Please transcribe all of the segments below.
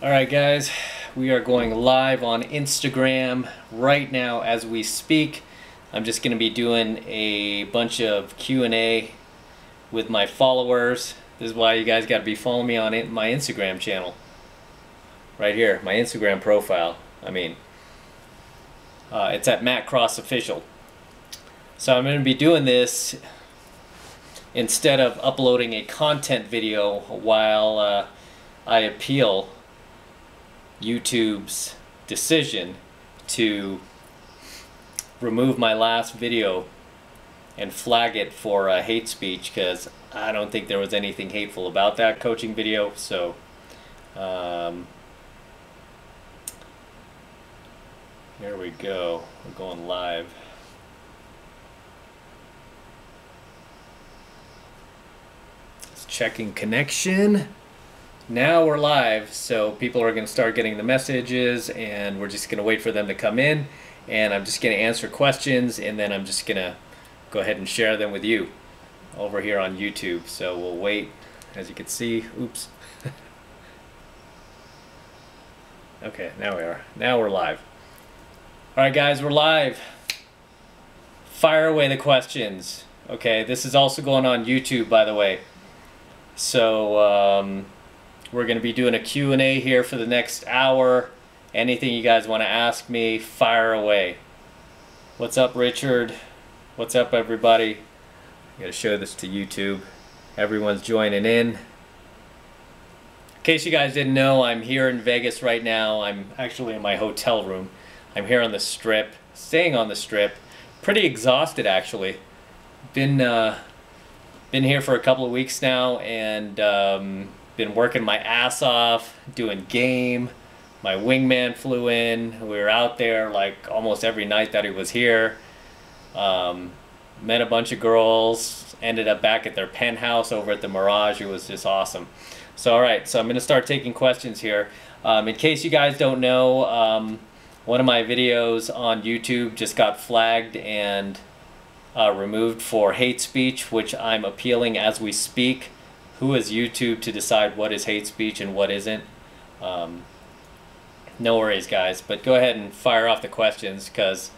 Alright guys, we are going live on Instagram right now as we speak. I'm just going to be doing a bunch of Q&A with my followers. This is why you guys got to be following me on my Instagram channel. Right here, my Instagram profile. It's at Matt Cross Official. So I'm going to be doing this instead of uploading a content video while I appeal YouTube's decision to remove my last video and flag it for hate speech, because I don't think there was anything hateful about that coaching video. So here we go, we're going live. It's checking connection. Now we're live, so people are going to start getting the messages, and we're just going to wait for them to come in, and I'm just going to answer questions, and then I'm just going to go ahead and share them with you over here on YouTube. So we'll wait. As you can see, oops. Okay, now we are. Now we're live. Alright guys, we're live. Fire away the questions. Okay, this is also going on YouTube, by the way. So, we're going to be doing a Q&A here for the next hour. Anything you guys want to ask me, fire away. What's up, Richard? What's up, everybody? I got to show this to YouTube. Everyone's joining in. In case you guys didn't know, I'm here in Vegas right now. I'm actually in my hotel room. I'm here on the Strip, staying on the Strip. Pretty exhausted, actually. Been here for a couple of weeks now, and been working my ass off, doing game. My wingman flew in. We were out there like almost every night that he was here. Met a bunch of girls. Ended up back at their penthouse over at the Mirage. It was just awesome. So alright, so I'm going to start taking questions here. In case you guys don't know, one of my videos on YouTube just got flagged and removed for hate speech, which I'm appealing as we speak. Who is YouTube to decide what is hate speech and what isn't? No worries, guys, but go ahead and fire off the questions, because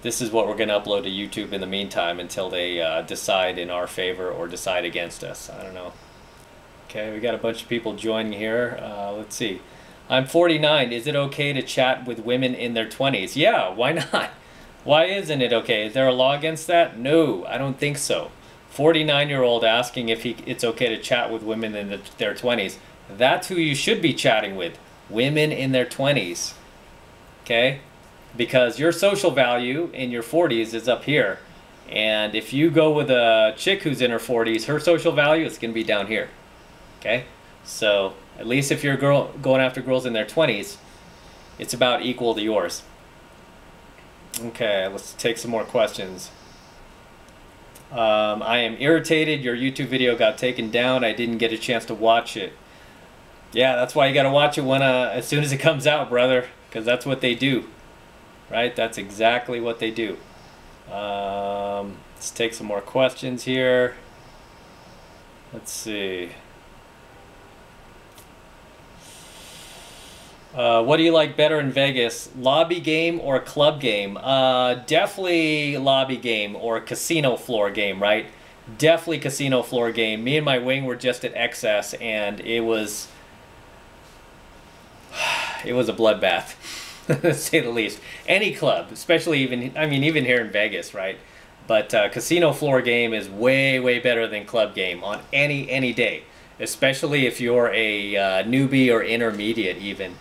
this is what we're going to upload to YouTube in the meantime until they decide in our favor or decide against us. I don't know. Okay, we got a bunch of people joining here. Let's see. I'm 49. Is it okay to chat with women in their 20s? Yeah, why not? Why isn't it okay? Is there a law against that? No, I don't think so. 49-year-old asking if it's okay to chat with women in their 20s. That's who you should be chatting with. Women in their 20s. Okay? Because your social value in your 40s is up here. And if you go with a chick who's in her 40s, her social value is going to be down here. Okay? So, at least if you're a girl going after girls in their 20s, it's about equal to yours. Okay, let's take some more questions. I am irritated. Your YouTube video got taken down. I didn't get a chance to watch it. Yeah, that's why you got to watch it when as soon as it comes out, brother, because that's what they do. Right? That's exactly what they do. Let's take some more questions here. Let's see. What do you like better in Vegas? Lobby game or club game? Definitely lobby game or casino floor game, right? Definitely casino floor game. Me and my wing were just at XS, and it was a bloodbath, to say the least. Any club, especially even here in Vegas, right? But casino floor game is way, way better than club game on any day, especially if you're a newbie or intermediate even.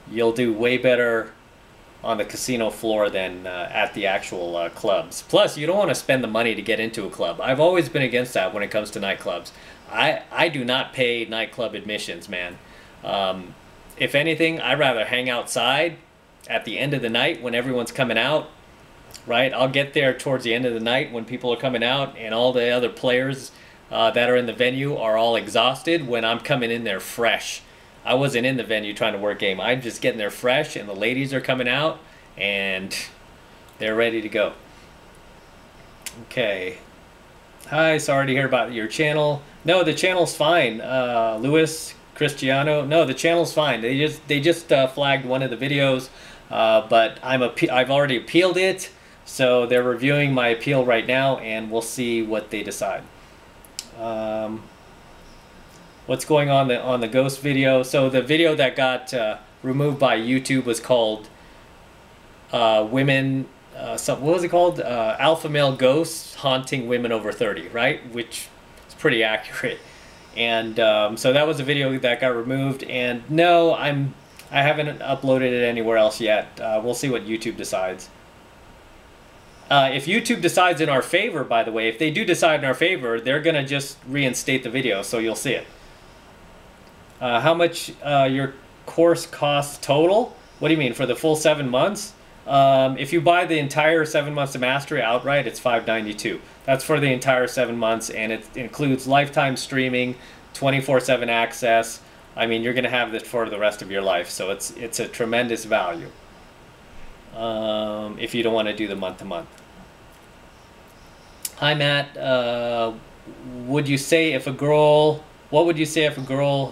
You'll do way better on the casino floor than at the actual clubs. Plus, you don't want to spend the money to get into a club. I've always been against that when it comes to nightclubs. I do not pay nightclub admissions, man. If anything, I'd rather hang outside at the end of the night when everyone's coming out, right? I'll get there towards the end of the night when people are coming out and all the other players that are in the venue are all exhausted, when I'm coming in there fresh. I wasn't in the venue trying to work game. I'm just getting there fresh, and the ladies are coming out, and they're ready to go. Okay. Hi, sorry to hear about your channel. No, the channel's fine. Lewis, Cristiano. No, the channel's fine. They just flagged one of the videos, but I've already appealed it, so they're reviewing my appeal right now, and we'll see what they decide. What's going on the ghost video? So the video that got removed by YouTube was called women. What was it called? Alpha male ghosts haunting women over 30, right? Which is pretty accurate. And so that was a video that got removed. And no, I haven't uploaded it anywhere else yet. We'll see what YouTube decides. If YouTube decides in our favor, by the way, if they do decide in our favor, they're gonna just reinstate the video, so you'll see it. How much your course costs total? What do you mean, for the full 7 months? If you buy the entire 7 months of mastery outright, it's $592. That's for the entire 7 months, and it includes lifetime streaming, 24/7 access. I mean, you're going to have this for the rest of your life, so it's a tremendous value. If you don't want to do the month-to-month. Hi, Matt. What would you say if a girl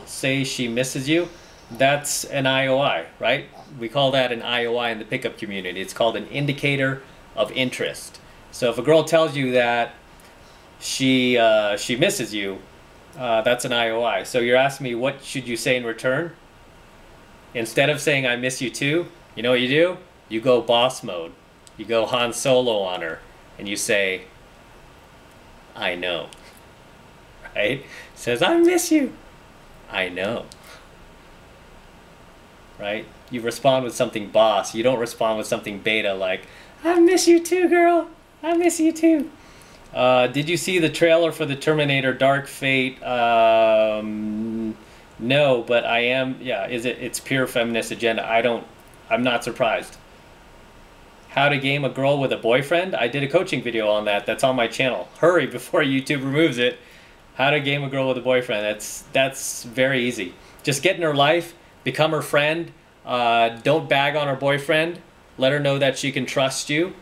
says she misses you? That's an IOI, right? We call that an IOI in the pickup community. It's called an indicator of interest. So if a girl tells you that she misses you, that's an IOI. So you're asking me, what should you say in return? Instead of saying I miss you too, you know what you do? You go boss mode. You go Han Solo on her, and you say, I know. Right? Says, I miss you. I know. Right? You respond with something boss. You don't respond with something beta like, I miss you too, girl. I miss you too. Did you see the trailer for the Terminator Dark Fate? No, but I am, yeah, it's pure feminist agenda. I'm not surprised. How to game a girl with a boyfriend? I did a coaching video on that. That's on my channel. Hurry before YouTube removes it. How to game a girl with a boyfriend. That's very easy. Just get in her life, become her friend. Don't bag on her boyfriend. Let her know that she can trust you.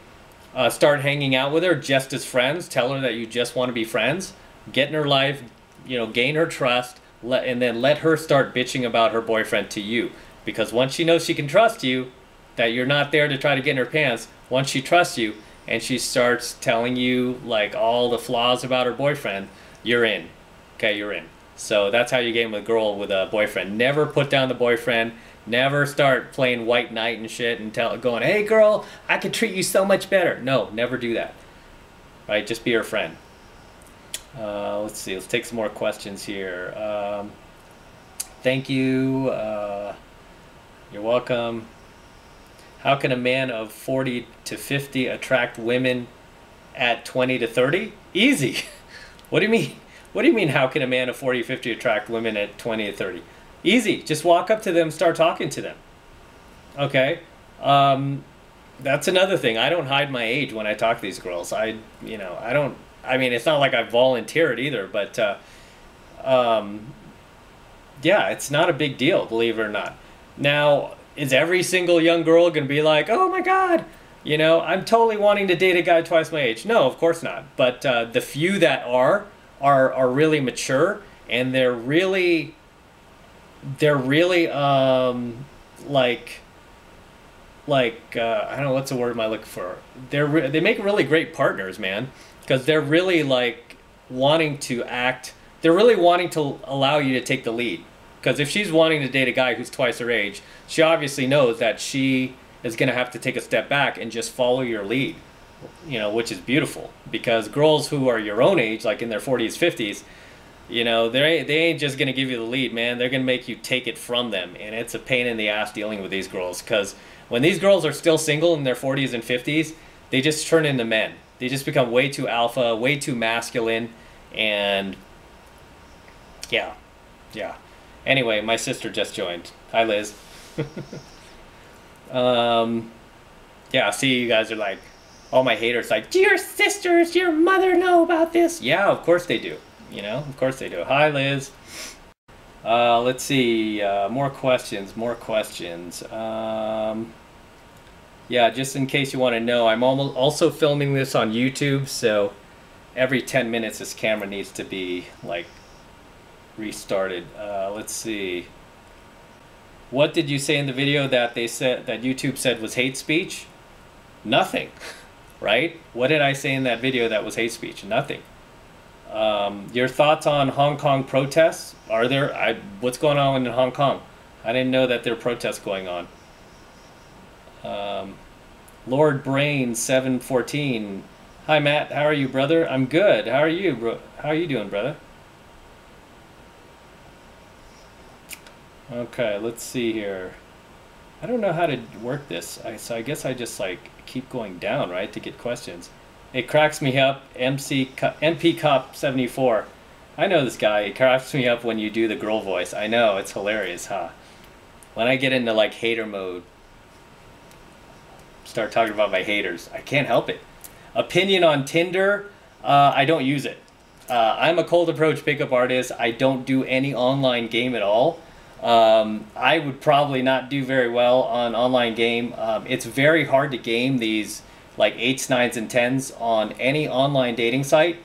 Start hanging out with her just as friends. Tell her that you just want to be friends. Get in her life, gain her trust, and then let her start bitching about her boyfriend to you. Because once she knows she can trust you, that you're not there to try to get in her pants, once she trusts you and she starts telling you like all the flaws about her boyfriend, you're in. Okay, you're in. So that's how you game a girl with a boyfriend. Never put down the boyfriend. Never start playing white knight and shit and going, hey girl, I could treat you so much better. No, never do that. Right? Just be her friend. Let's see. Let's take some more questions here. Thank you. You're welcome. How can a man of 40 to 50 attract women at 20 to 30? Easy. What do you mean? What do you mean, how can a man of 40 to 50 attract women at 20 to 30? Easy. Just walk up to them, start talking to them. Okay? That's another thing. I don't hide my age when I talk to these girls. I mean, it's not like I volunteer it either, but yeah, it's not a big deal, believe it or not. Now, is every single young girl going to be like, oh my God, I'm totally wanting to date a guy twice my age? No, of course not. But the few that are really mature, and they're really like I don't know, what's the word am I looking for? They make really great partners, man, because they're really like wanting to act. They're really wanting to allow you to take the lead. Because if she's wanting to date a guy who's twice her age, she obviously knows that she is going to have to take a step back and just follow your lead, which is beautiful. Because girls who are your own age, like in their 40s, 50s, they ain't just going to give you the lead, man. They're going to make you take it from them. And it's a pain in the ass dealing with these girls. Because when these girls are still single in their 40s and 50s, they just turn into men. They just become way too alpha, way too masculine. And yeah. Anyway, my sister just joined. Hi, Liz. Yeah, see, you guys are like, all my haters like, do your sisters, your mother know about this? Yeah, of course they do. Of course they do. Hi, Liz. Let's see, more questions. Yeah, just in case you want to know, I'm also filming this on YouTube, so every 10 minutes this camera needs to be like restarted. Let's see. What did you say in the video that they said that YouTube said was hate speech? Nothing, right? What did I say in that video that was hate speech? Nothing. Your thoughts on Hong Kong protests? Are there? What's going on in Hong Kong? I didn't know that there are protests going on. Lord Brain 714. Hi Matt, how are you, brother? I'm good. How are you, bro? How are you doing, brother? Okay, let's see here. I don't know how to work this. So I guess I just like keep going down, right, to get questions. It cracks me up. MP Cop 74. I know this guy. It cracks me up when you do the girl voice. I know, it's hilarious, huh? When I get into like hater mode, start talking about my haters, I can't help it. Opinion on Tinder, I don't use it. I'm a cold approach pickup artist. I don't do any online game at all. I would probably not do very well on online game. It's very hard to game these like 8s, 9s, and 10s on any online dating site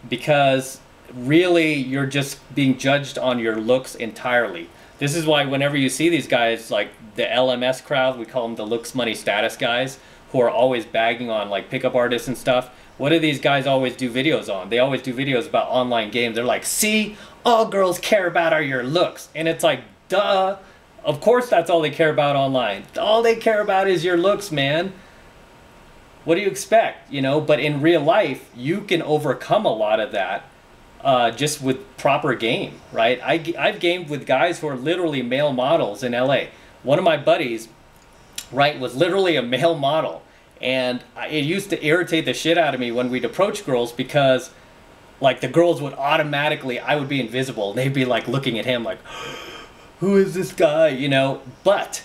because really you're just being judged on your looks entirely. This is why whenever you see these guys like the LMS crowd, we call them the looks, money, status guys, who are always bagging on like pickup artists and stuff. What do these guys always do videos on? They always do videos about online games. They're like, see, all girls care about are your looks. And it's like, duh. Of course that's all they care about online. All they care about is your looks, man. What do you expect? You know, but in real life, you can overcome a lot of that just with proper game, right? I've gamed with guys who are literally male models in LA. One of my buddies, right, was literally a male model. And it used to irritate the shit out of me when we'd approach girls because like the girls would automatically, I would be invisible. And they'd be like looking at him like, who is this guy, you know? But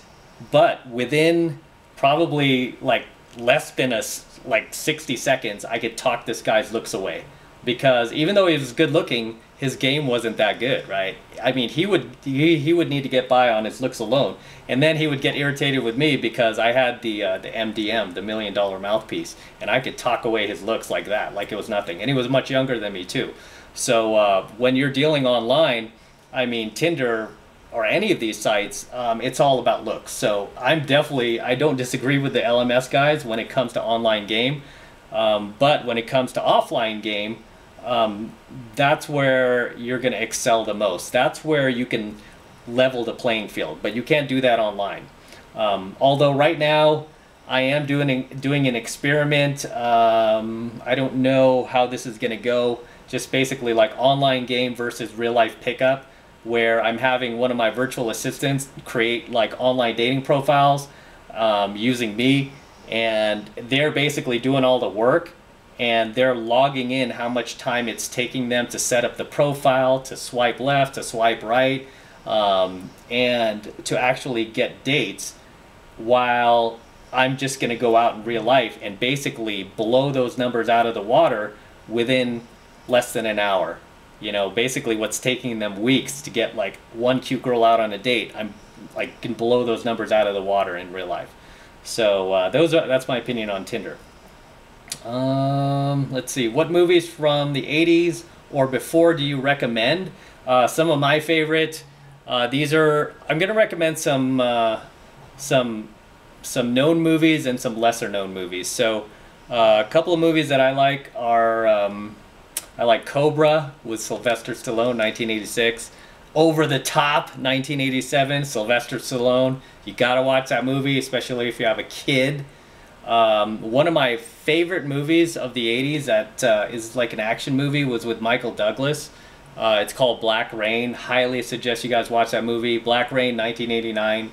within probably like less than like 60 seconds, I could talk this guy's looks away. Because even though he was good looking, his game wasn't that good, right? I mean, he would need to get by on his looks alone. And then he would get irritated with me because I had the MDM, the $1 Million Mouthpiece, and I could talk away his looks like that, like it was nothing. And he was much younger than me too. So when you're dealing online, I mean, Tinder or any of these sites, it's all about looks. So I don't disagree with the LMS guys when it comes to online game. But when it comes to offline game, that's where you're going to excel the most. That's where you can level the playing field, but you can't do that online. Although right now I am doing an experiment. I don't know how this is going to go. Just basically like online game versus real life pickup, where I'm having one of my virtual assistants create like online dating profiles using me, and they're basically doing all the work. And they're logging in how much time it's taking them to set up the profile, to swipe left, to swipe right, and to actually get dates, while I'm just going to go out in real life and basically blow those numbers out of the water within less than an hour. You know, basically what's taking them weeks to get like one cute girl out on a date, I'm like can blow those numbers out of the water in real life. So that's my opinion on Tinder. Let's see, what movies from the 80s or before do you recommend? Some of my favorite, I'm gonna recommend some known movies and some lesser known movies. So a couple of movies that I like are I like Cobra with Sylvester Stallone, 1986. Over the Top, 1987, Sylvester Stallone. You gotta watch that movie, especially if you have a kid. One of my favorite movies of the 80s that is like an action movie was with Michael Douglas. It's called Black Rain. Highly suggest you guys watch that movie. Black Rain, 1989.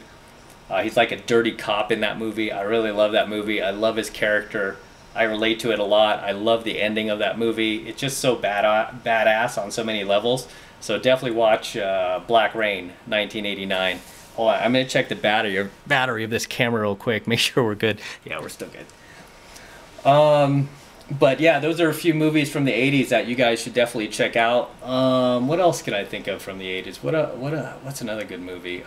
He's like a dirty cop in that movie. I really love that movie. I love his character. I relate to it a lot. I love the ending of that movie. It's just so badass on so many levels. So definitely watch Black Rain, 1989. Hold on, I'm going to check the battery of this camera real quick. Make sure we're good. Yeah, we're still good. But yeah, those are a few movies from the 80s that you guys should definitely check out. What else can I think of from the 80s? What's another good movie?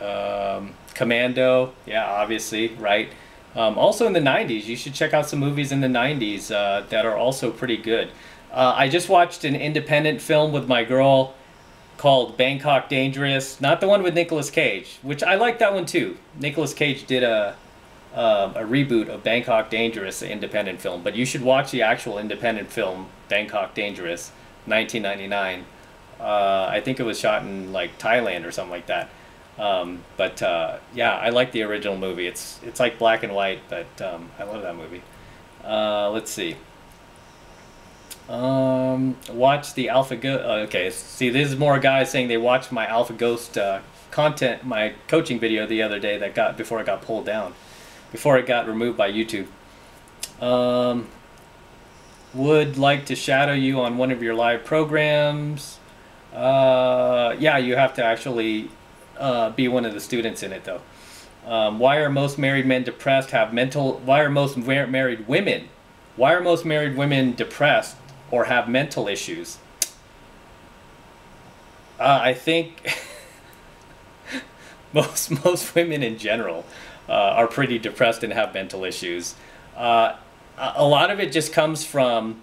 Commando. Yeah, obviously, right? Also in the 90s, you should check out some movies in the 90s that are also pretty good. I just watched an independent film with my girl called Bangkok Dangerous. Not the one with Nicolas Cage, which I like that one too. Nicolas Cage did a reboot of Bangkok Dangerous, the independent film. But you should watch the actual independent film, Bangkok Dangerous, 1999. I think it was shot in like Thailand or something like that. Yeah, I like the original movie. It's like black and white, but I love that movie. Let's see. Watch the Alpha Ghost. Okay, see, this is more guys saying they watched my Alpha Ghost content, my coaching video the other day that got before it got pulled down, before it got removed by YouTube. Would like to shadow you on one of your live programs. Yeah, you have to actually be one of the students in it though. Why are most married men depressed? Why are most married women? Why are most married women depressed or have mental issues? I think most women in general are pretty depressed and have mental issues. A lot of it just comes from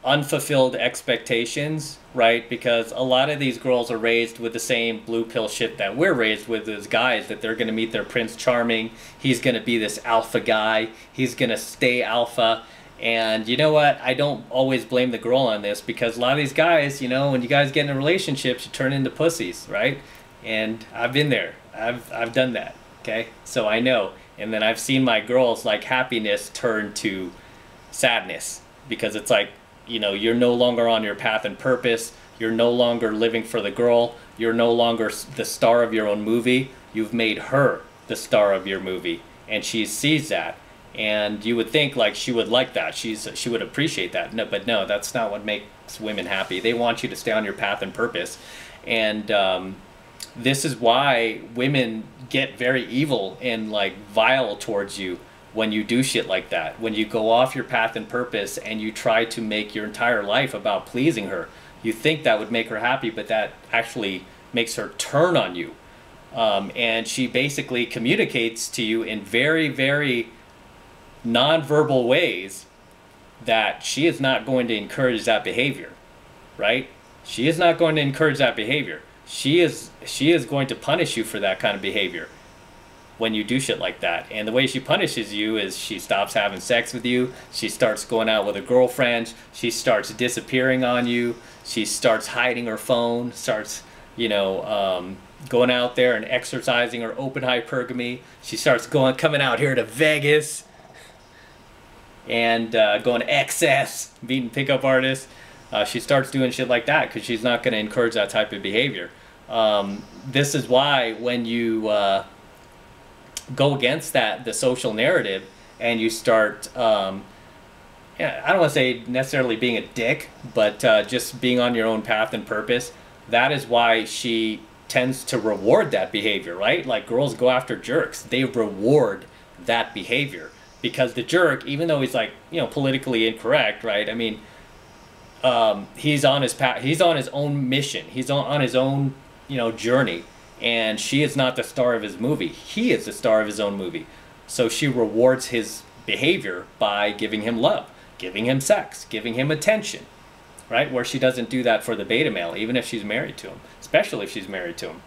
unfulfilled expectations, right? Because a lot of these girls are raised with the same blue pill shit that we're raised with as guys, that they're going to meet their Prince Charming. He's going to be this alpha guy. He's going to stay alpha. And you know what? I don't always blame the girl on this, because a lot of these guys, you know, when you guys get in relationships, you turn into pussies, right? And I've been there. I've done that, okay? So I know. And then I've seen my girls, like, happiness turn to sadness, because it's like, you know, you're no longer on your path and purpose. You're no longer living for the girl. You're no longer the star of your own movie. You've made her the star of your movie, and she sees that. And you would think like she would like that. She would appreciate that. No, but no, that's not what makes women happy. They want you to stay on your path and purpose. And this is why women get very evil and like vile towards you when you do shit like that. When you go off your path and purpose and you try to make your entire life about pleasing her. You think that would make her happy, but that actually makes her turn on you. And she basically communicates to you in very, very non-verbal ways that she is not going to encourage that behavior, right? She is not going to encourage that behavior. She is going to punish you for that kind of behavior when you do shit like that. And the way she punishes you is she stops having sex with you. She starts going out with a girlfriend. She starts disappearing on you. She starts hiding her phone, starts, you know, going out there and exercising her open hypergamy. She starts coming out here to Vegas and going to excess, meeting pickup artists. She starts doing shit like that because she's not going to encourage that type of behavior. This is why when you go against the social narrative, and you start, I don't want to say necessarily being a dick, but just being on your own path and purpose, that is why she tends to reward that behavior, right? Like girls go after jerks. They reward that behavior. Because the jerk, even though he's like, you know, politically incorrect, right? I mean, he's on his path. He's on his own mission. He's on his own, you know, journey. And she is not the star of his movie. He is the star of his own movie. So she rewards his behavior by giving him love, giving him sex, giving him attention, right? Where she doesn't do that for the beta male, even if she's married to him, especially if she's married to him.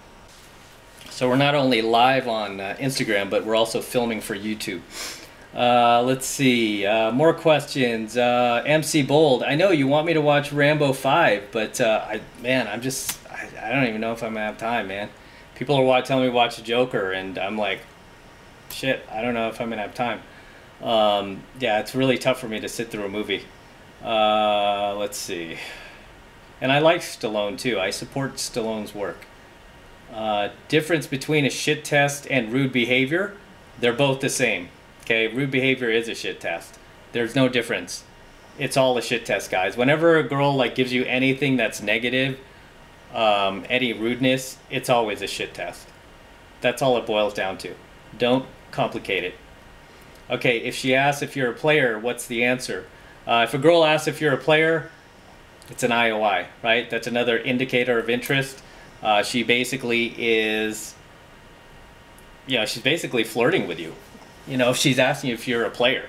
So we're not only live on Instagram, but we're also filming for YouTube. Let's see, more questions. MC Bold, I know you want me to watch Rambo 5, but I don't even know if I'm gonna have time, man. People are telling me to watch Joker, and I'm like, shit, I don't know if I'm gonna have time. Yeah, it's really tough for me to sit through a movie. Let's see. And I like Stallone too. I support Stallone's work. Difference between a shit test and rude behavior, they're both the same. Okay, rude behavior is a shit test. There's no difference. It's all a shit test, guys. Whenever a girl like gives you anything that's negative, any rudeness, it's always a shit test. That's all it boils down to. Don't complicate it. Okay, if she asks if you're a player, what's the answer? If a girl asks if you're a player, it's an IOI, right? That's another indicator of interest. She basically is, you know, she's basically flirting with you. You know, if she's asking if you're a player,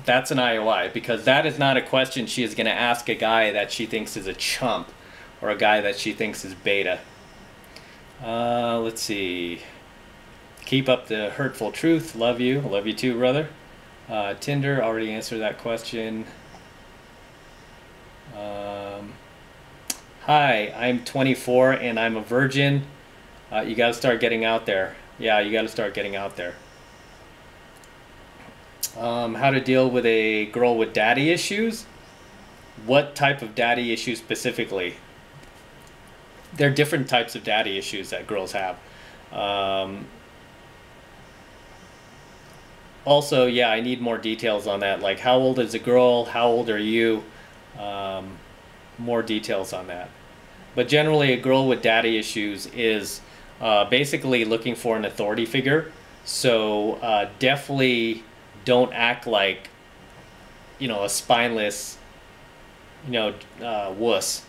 that's an IOI, because that is not a question she is going to ask a guy that she thinks is a chump or a guy that she thinks is beta. Let's see. Keep up the hurtful truth. Love you. Love you too, brother. Tinder, already answered that question. Hi, I'm 24 and I'm a virgin. You got to start getting out there. Yeah, you got to start getting out there. How to deal with a girl with daddy issues? What type of daddy issues specifically? There are different types of daddy issues that girls have. Also, yeah, I need more details on that. Like, how old is the girl? How old are you? More details on that. But generally, a girl with daddy issues is basically looking for an authority figure. So definitely don't act like, a spineless, wuss,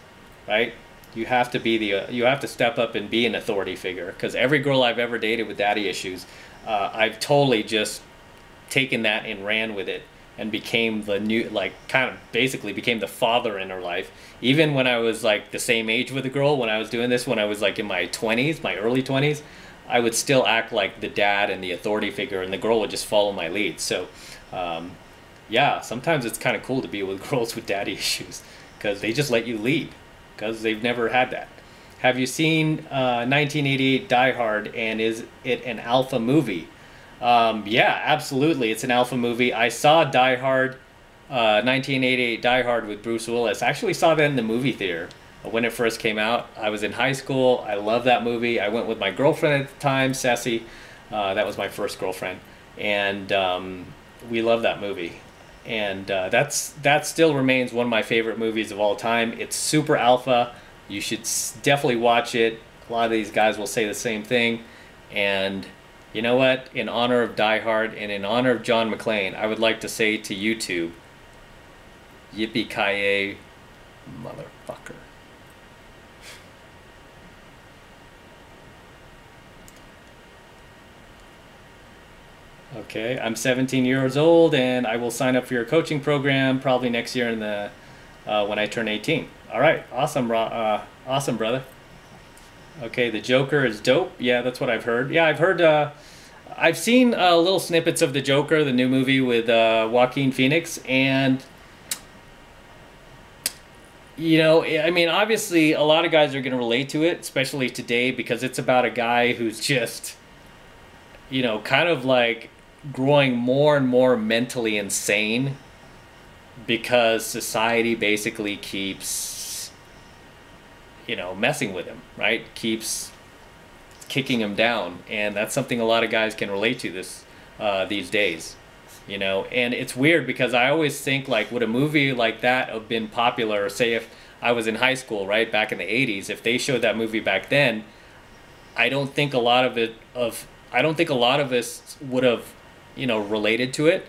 right? You have to be you have to step up and be an authority figure. Because every girl I've ever dated with daddy issues, I've totally just taken that and ran with it and became the new, kind of basically became the father in her life. Even when I was like the same age with a girl, when I was doing this, when I was like in my 20s, my early 20s, I would still act like the dad and the authority figure, and the girl would just follow my lead. So, yeah, sometimes it's kind of cool to be with girls with daddy issues because they just let you lead because they've never had that. Have you seen 1988 Die Hard, and is it an alpha movie? Yeah, absolutely. It's an alpha movie. I saw Die Hard, 1988 Die Hard with Bruce Willis. I actually saw that in the movie theater when it first came out. I was in high school. I love that movie. I went with my girlfriend at the time, Ceci. That was my first girlfriend. And we love that movie. And that still remains one of my favorite movies of all time. It's super alpha. You should definitely watch it. A lot of these guys will say the same thing. And you know what? In honor of Die Hard and in honor of John McClane, I would like to say to YouTube, yippee-ki-yay, motherfucker. Okay, I'm 17 years old and I will sign up for your coaching program probably next year when I turn 18. All right, awesome, awesome, brother. Okay, the Joker is dope. Yeah, that's what I've heard. Yeah, I've seen little snippets of the Joker, the new movie with Joaquin Phoenix, and I mean, obviously, a lot of guys are going to relate to it, especially today, because it's about a guy who's just, kind of like growing more and more mentally insane because society basically keeps, messing with him, right? Keeps kicking him down, and that's something a lot of guys can relate to these days. And it's weird because I always think, like, would a movie like that have been popular, say if I was in high school, right, back in the 80s, if they showed that movie back then, I don't think a lot of us would have, related to it.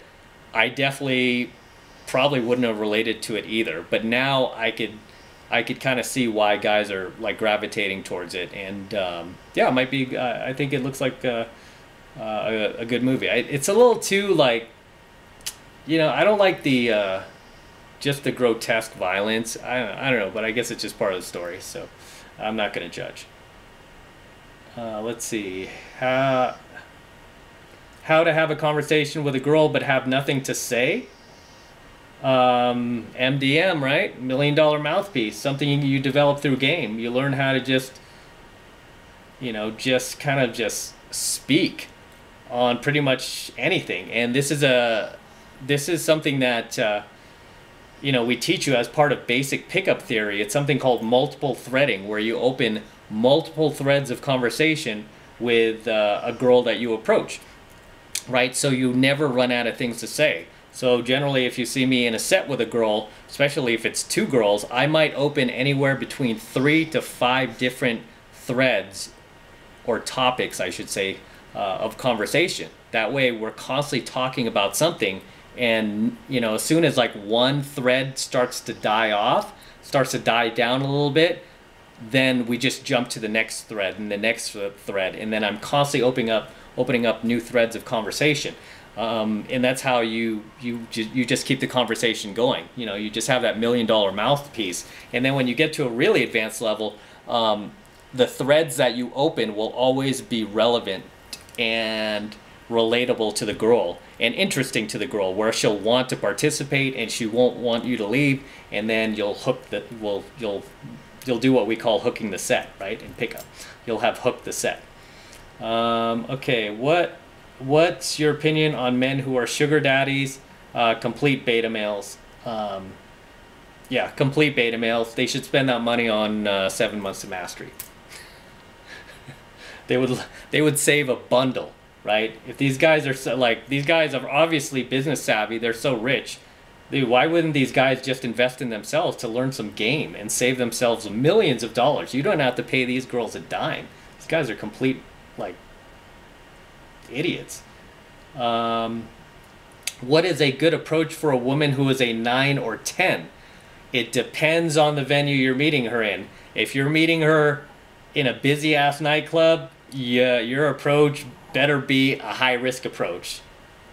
I definitely probably wouldn't have related to it either. But now I could kind of see why guys are like gravitating towards it, and yeah, it might be. I think it looks like a good movie. It's a little too like, I don't like the just the grotesque violence. I don't know, but I guess it's just part of the story, so I'm not gonna judge. Let's see how to have a conversation with a girl but have nothing to say. MDM, right? $1 Million Mouthpiece. Something you develop through game. You learn how to just kind of just speak on pretty much anything. And this is something that we teach you as part of basic pickup theory. It's something called multiple threading, where you open multiple threads of conversation with a girl that you approach, right? So you never run out of things to say. So generally, if you see me in a set with a girl, especially if it's two girls, I might open anywhere between 3 to 5 different threads, or topics, I should say, of conversation. That way, we're constantly talking about something, and as soon as like one thread starts to die down a little bit, then we just jump to the next thread and the next thread, and then I'm constantly opening up new threads of conversation. And that's how you just keep the conversation going. You know, you just have that $1 million mouthpiece, and then when you get to a really advanced level, the threads that you open will always be relevant and relatable to the girl and interesting to the girl, where she'll want to participate and she won't want you to leave, and then you'll hook the you'll do what we call hooking the set, right? In pickup, you'll have hooked the set. Okay, what's your opinion on men who are sugar daddies, complete beta males? Yeah, complete beta males. They should spend that money on 7 months of mastery. They would save a bundle, right? If these guys are so, like, these guys are obviously business savvy, they're so rich. Dude, why wouldn't these guys just invest in themselves to learn some game and save themselves millions of dollars? You don't have to pay these girls a dime. These guys are complete, like, idiots. What is a good approach for a woman who is a 9 or 10? It depends on the venue you're meeting her in. If you're meeting her in a busy-ass nightclub, yeah, your approach better be a high-risk approach,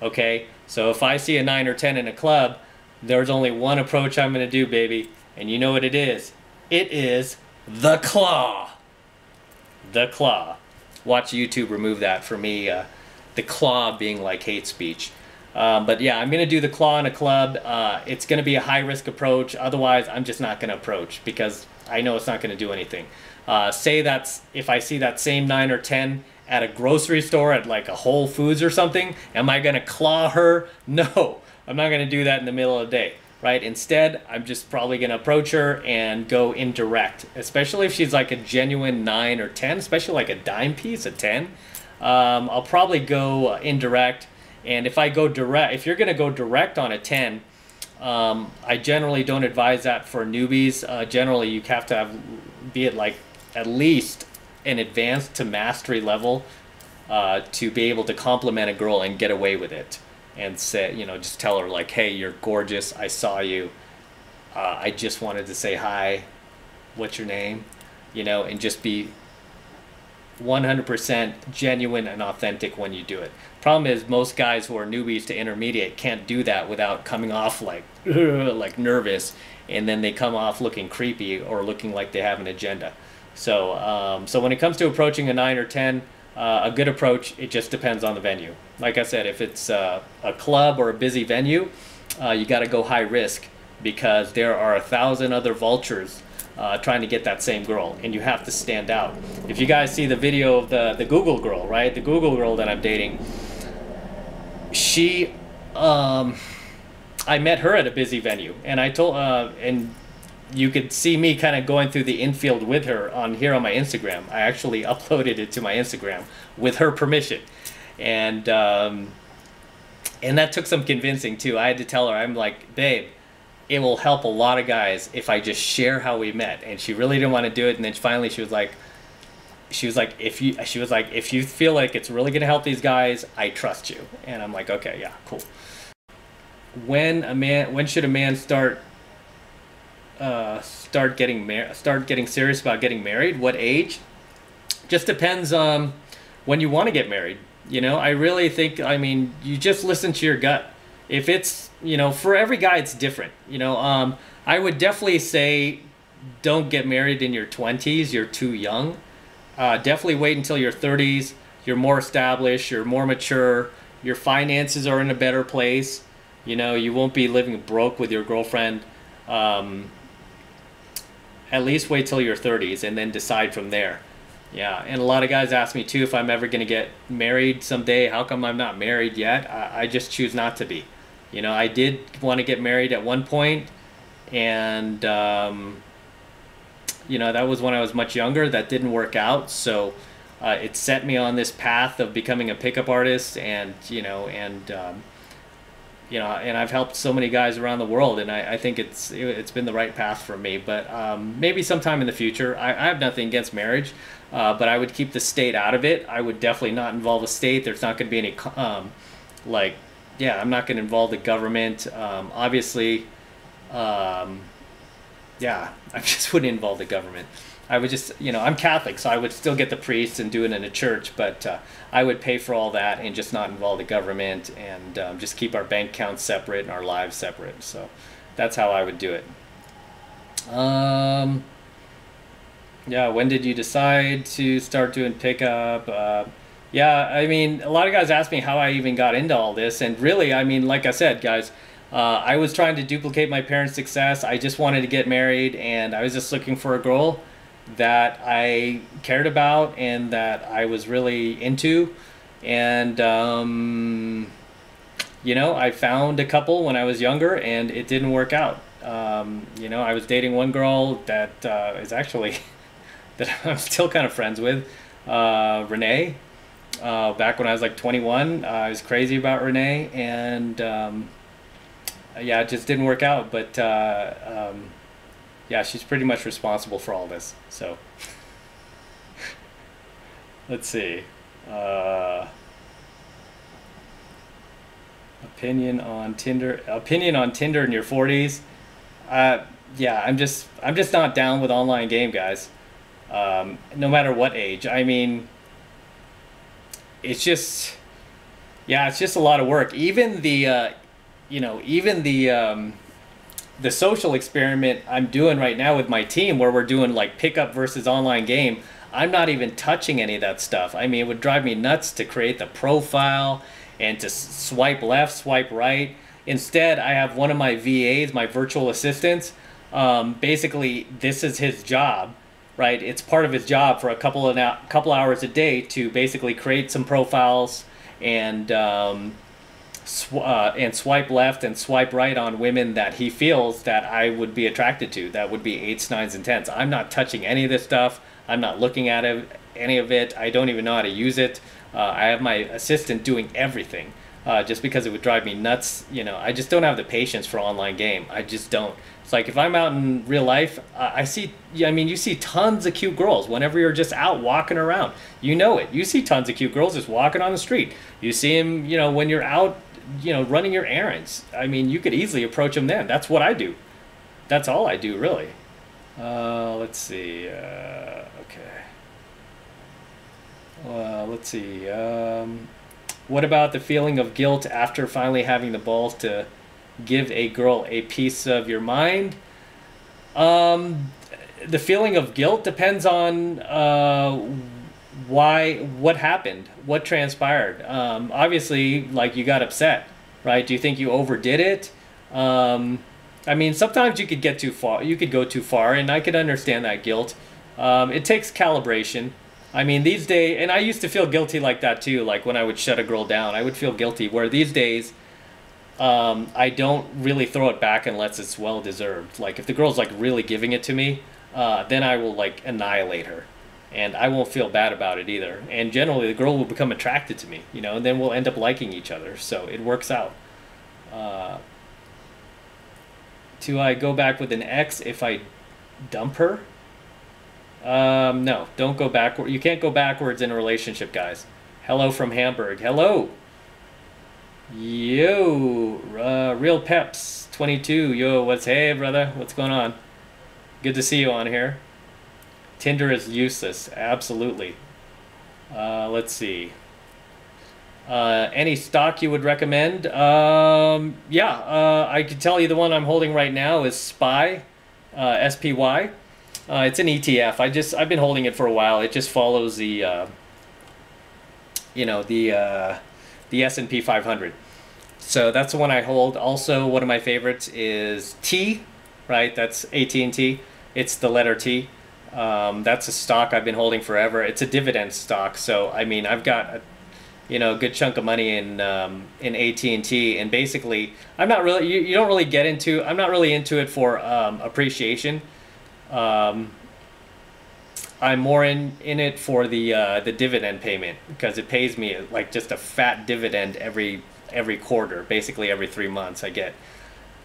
okay? So if I see a 9 or 10 in a club, there's only one approach I'm going to do, baby, and you know what it is. It is the claw. The claw. Watch YouTube remove that for me, the claw being like hate speech. But yeah, I'm going to do the claw in a club. It's going to be a high-risk approach. Otherwise, I'm just not going to approach because I know it's not going to do anything. Say that's if I see that same 9 or 10 at a grocery store at like a Whole Foods or something, am I going to claw her? No, I'm not going to do that in the middle of the day, right? Instead, I'm just probably going to approach her and go indirect, especially if she's like a genuine 9 or 10, especially like a dime piece, a 10. I'll probably go indirect. And if I go direct, if you're going to go direct on a 10, I generally don't advise that for newbies. Generally, you have to be at like at least an advanced to mastery level to be able to compliment a girl and get away with it. And say, you know, just tell her like, hey, you're gorgeous. I saw you. I just wanted to say hi. What's your name? You know, and just be 100% genuine and authentic when you do it. Problem is, most guys who are newbies to intermediate can't do that without coming off like like nervous, and then they come off looking creepy or looking like they have an agenda. So so when it comes to approaching a 9 or 10, a good approach, it just depends on the venue. Like I said, if it's a club or a busy venue, you got to go high risk because there are 1,000 other vultures trying to get that same girl, and you have to stand out. If you guys see the video of the Google girl, right? The Google girl that I'm dating, she, I met her at a busy venue, and I told, and you could see me kind of going through the infield with her on here on my Instagram. I actually uploaded it to my Instagram with her permission, and that took some convincing too. I had to tell her, I'm like, babe, it will help a lot of guys if I just share how we met. And she really didn't want to do it, and then finally she was like, if you feel like it's really gonna help these guys, I trust you. And I'm like, okay, yeah, cool. When should a man start getting serious about getting married? What age? Just depends on when you want to get married. You know, I really think, I mean, you just listen to your gut. If it's, you know, for every guy it's different. You know, I would definitely say don't get married in your 20s. You're too young. Definitely wait until your 30s. You're more established. You're more mature. Your finances are in a better place. You know, you won't be living broke with your girlfriend. At least wait till your 30s and then decide from there. Yeah, and a lot of guys ask me too if I'm ever going to get married someday. How come I'm not married yet? I just choose not to be. You know, I did want to get married at one point, and you know, that was when I was much younger. That didn't work out, so it set me on this path of becoming a pickup artist, and you know, and I've helped so many guys around the world, and I think it's been the right path for me. But maybe sometime in the future. I have nothing against marriage, but I would keep the state out of it. I would definitely not involve the state. There's not going to be any I'm not going to involve the government. Obviously, yeah, I just wouldn't involve the government. I would just, I'm Catholic, so I would still get the priest and do it in a church, but I would pay for all that and just not involve the government, and just keep our bank accounts separate and our lives separate. So that's how I would do it. Yeah, when did you decide to start doing pickup? Yeah, I mean, a lot of guys ask me how I even got into all this, and really, I mean, like I said, guys, I was trying to duplicate my parents' success. I just wanted to get married, and I was just looking for a girl that I cared about and that I was really into. And, I found a couple when I was younger, and it didn't work out. I was dating one girl that is actually that I'm still kind of friends with, Renee. Back when I was like 21, I was crazy about Renee, and yeah, it just didn't work out. But yeah, she's pretty much responsible for all this. So let's see. Opinion on Tinder. Opinion on Tinder in your 40s. Yeah, I'm just not down with online game, guys. No matter what age. I mean, it's just, yeah, it's just a lot of work. Even the social experiment I'm doing right now with my team, where we're doing like pickup versus online game, I'm not even touching any of that stuff. I mean, it would drive me nuts to create the profile and to swipe left, swipe right. Instead, I have one of my VAs, my virtual assistants. Basically, this is his job, right? It's part of his job for a couple hours a day to basically create some profiles and swipe left and swipe right on women that he feels that I would be attracted to. That would be 8s, 9s, and 10s. I'm not touching any of this stuff. I'm not looking at any of it. I don't even know how to use it. I have my assistant doing everything, just because it would drive me nuts. I just don't have the patience for online game. I just don't. It's like if I'm out in real life, you see tons of cute girls whenever you're just out walking around. You know it. You see tons of cute girls just walking on the street. You see them, when you're out, running your errands. I mean, you could easily approach them then. That's what I do. That's all I do, really. Let's see. Okay. Let's see. What about the feeling of guilt after finally having the balls to give a girl a piece of your mind? The feeling of guilt depends on what happened, what transpired. Obviously, like, you got upset, right? Do you think you overdid it? I mean, sometimes you could get too far. You could go too far, and I could understand that guilt. It takes calibration. I mean, these days, and I used to feel guilty like that too. Like when I would shut a girl down, I would feel guilty. Where these days, I don't really throw it back unless it's well deserved. Like if the girl's like really giving it to me, then I will like annihilate her, and I won't feel bad about it either. And generally, the girl will become attracted to me, and then we'll end up liking each other. So it works out. Do I go back with an ex if I dump her? No, don't go backward. You can't go backwards in a relationship, guys. Hello from Hamburg. Hello. Yo, Real Peps 22. Yo, hey brother? What's going on? Good to see you on here. Tinder is useless. Absolutely. Let's see. Any stock you would recommend? Yeah, I could tell you the one I'm holding right now is SPY, SPY. It's an ETF. I've been holding it for a while. It just follows the S&P 500. So that's the one I hold. Also, one of my favorites is T, right? That's AT&T. It's the letter T. That's a stock I've been holding forever. It's a dividend stock. So I mean, I've got a good chunk of money in AT&T, and basically, I'm not really. You don't really get into. I'm not really into it for appreciation. I'm more in it for the dividend payment, because it pays me like just a fat dividend every quarter. Basically every 3 months I get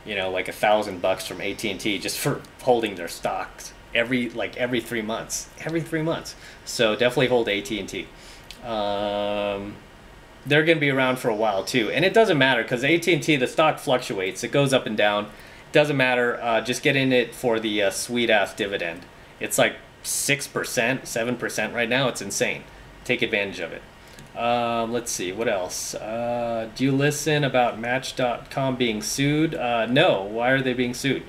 like $1,000 from AT&T just for holding their stocks every 3 months. So definitely hold AT&T. They're going to be around for a while too, and it doesn't matter because AT&T, the stock fluctuates. It goes up and down. Doesn't matter. Just get in it for the sweet ass dividend. It's like 6%, 7% right now. It's insane. Take advantage of it. Let's see, what else? Do you listen about Match.com being sued? No. Why are they being sued?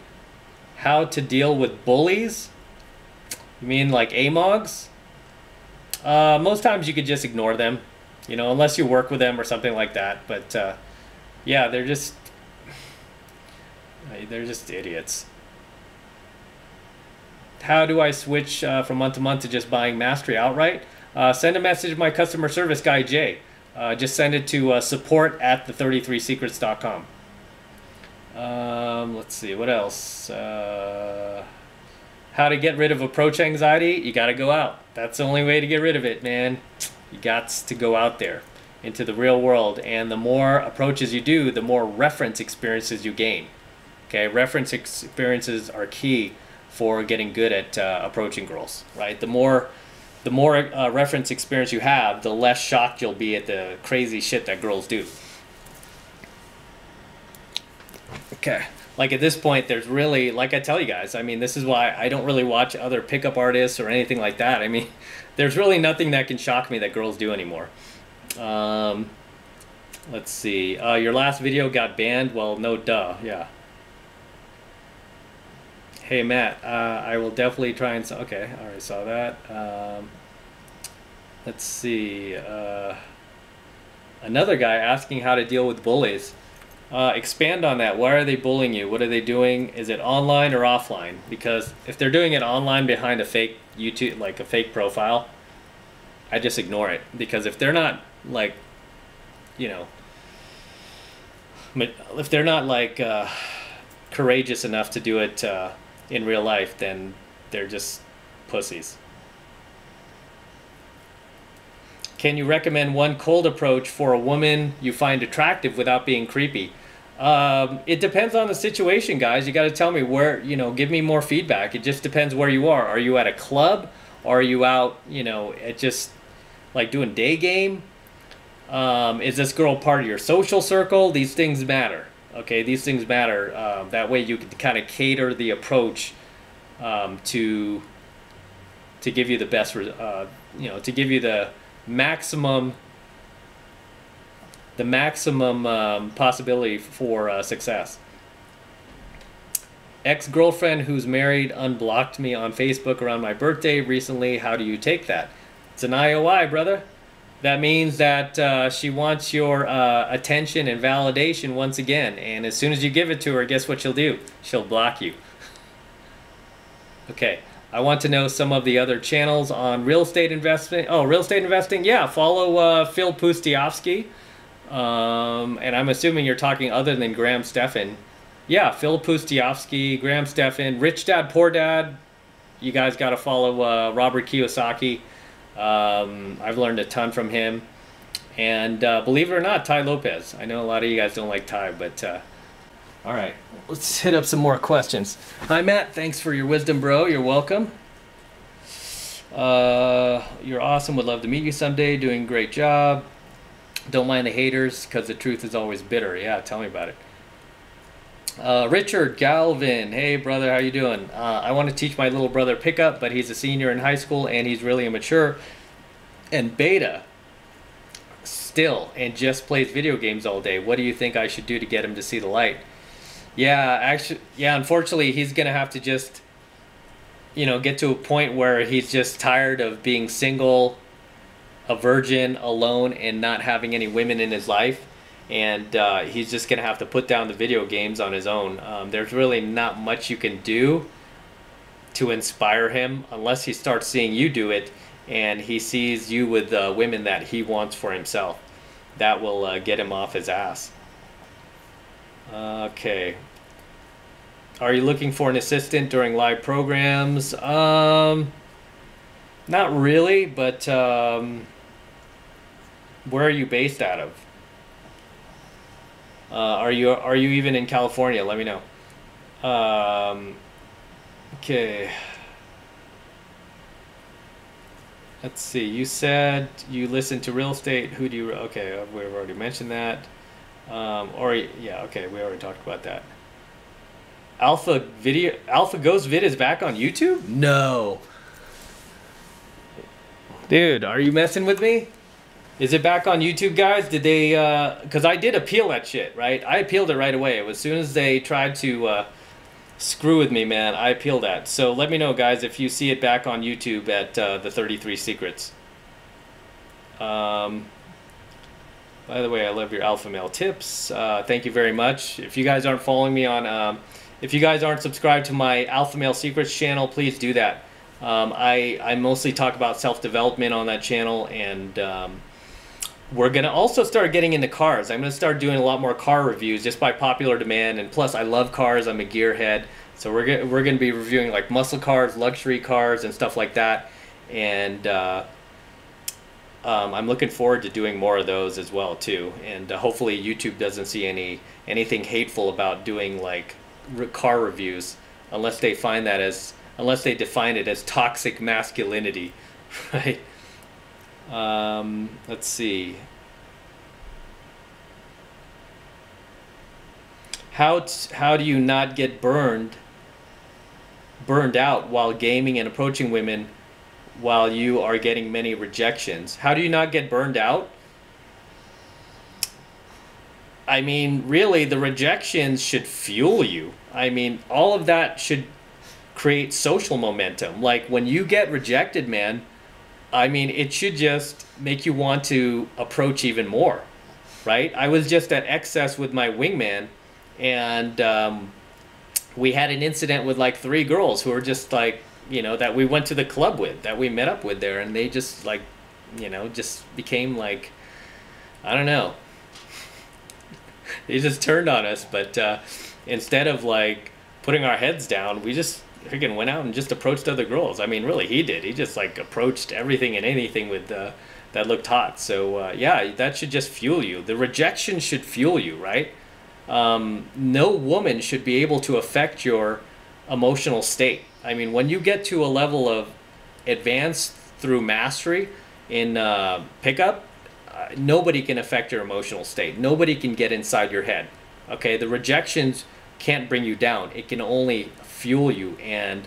How to deal with bullies? You mean like AMOGs? Most times you could just ignore them, you know, unless you work with them or something like that. But yeah, they're just idiots. How do I switch from month to month to just buying Mastery outright? Send a message to my customer service guy, Jay. Just send it to support@the33secrets.com. Let's see, what else? How to get rid of approach anxiety? You got to go out. That's the only way to get rid of it, man. You got to go out there into the real world. And the more approaches you do, the more reference experiences you gain. Okay, reference experiences are key for getting good at approaching girls, right? The more reference experience you have, the less shocked you'll be at the crazy shit that girls do. Okay. Like at this point, there's really, like I tell you guys, I mean, this is why I don't really watch other pickup artists or anything like that. I mean, there's really nothing that can shock me that girls do anymore. Let's see. Your last video got banned? Well, no duh, yeah. Hey, Matt, I will definitely try and... Okay, I already saw that. Let's see. Another guy asking how to deal with bullies. Expand on that. Why are they bullying you? What are they doing? Is it online or offline? Because if they're doing it online behind a fake YouTube, like a fake profile, I just ignore it. Because if they're not like, you know, if they're not like courageous enough to do it in real life, then they're just pussies. Can you recommend one cold approach for a woman you find attractive without being creepy? It depends on the situation, guys. You got to tell me where, you know, give me more feedback. It just depends where you are. Are you at a club? Or are you out, you know, at just like doing day game? Is this girl part of your social circle? These things matter. Okay, these things matter. That way you can kind of cater the approach to give you the best, you know, to give you the maximum possibility for success. Ex-girlfriend who's married unblocked me on Facebook around my birthday recently. How do you take that? It's an IOI, brother. That means that she wants your attention and validation once again. And as soon as you give it to her, guess what she'll do? She'll block you. Okay. I want to know some of the other channels on real estate investing. Oh, real estate investing? Yeah, follow Phil Pustiovsky. And I'm assuming you're talking other than Graham Stephan. Yeah, Phil Pustiovsky, Graham Stephan, Rich Dad, Poor Dad. You guys got to follow Robert Kiyosaki. I've learned a ton from him. And believe it or not, Ty Lopez. I know a lot of you guys don't like Ty, but... all right, let's hit up some more questions. Hi, Matt. Thanks for your wisdom, bro. You're welcome. You're awesome. Would love to meet you someday. Doing a great job. Don't mind the haters because the truth is always bitter. Yeah, tell me about it. Richard Galvin. Hey, brother. How you doing? I want to teach my little brother pickup, but he's a senior in high school, and he's really immature and beta still and just plays video games all day. What do you think I should do to get him to see the light? Yeah, actually, yeah, unfortunately, he's going to have to just, you know, get to a point where he's just tired of being single, a virgin, alone, and not having any women in his life. And he's just going to have to put down the video games on his own. There's really not much you can do to inspire him unless he starts seeing you do it and he sees you with women that he wants for himself. That will get him off his ass. Okay. Are you looking for an assistant during live programs? Not really, but where are you based out of? Are you even in California? Let me know. Okay. Let's see. You said you listen to real estate. Who do you? Okay, we've already mentioned that. Yeah, okay, we already talked about that. Alpha Ghost Vid is back on YouTube? No. Dude, are you messing with me? Is it back on YouTube, guys? Did they, because I did appeal that shit, right? I appealed it right away. As soon as they tried to screw with me, man, I appealed that. So let me know, guys, if you see it back on YouTube at the 33 Secrets. By the way, I love your alpha male tips. Thank you very much. If you guys aren't following me on, if you guys aren't subscribed to my Alpha Male Secrets channel, please do that. I mostly talk about self-development on that channel, and we're going to also start getting into cars. I'm going to start doing a lot more car reviews just by popular demand, and plus I love cars. I'm a gearhead. So we're going to be reviewing like muscle cars, luxury cars, and stuff like that. And I'm looking forward to doing more of those as well too. And hopefully YouTube doesn't see anything hateful about doing like car reviews, unless they define it as toxic masculinity, right? Let's see. How do you not get burned out while gaming and approaching women while you are getting many rejections? How do you not get burned out? I mean, really, the rejections should fuel you. I mean, all of that should create social momentum. Like when you get rejected, man, I mean, it should just make you want to approach even more, right? I was just at Excess with my wingman, and we had an incident with like 3 girls who were just like, you know, that we went to the club with, that we met up with there, and they just like, you know, just became like, I don't know. They just turned on us, but instead of like putting our heads down, we just freaking went out and just approached other girls. I mean, really, he did. He just like approached everything and anything with that looked hot. So yeah, that should just fuel you. The rejection should fuel you, right? No woman should be able to affect your emotional state. I mean, when you get to a level of advance through mastery in pickup, nobody can affect your emotional state. Nobody can get inside your head. Okay, the rejections can't bring you down. It can only fuel you and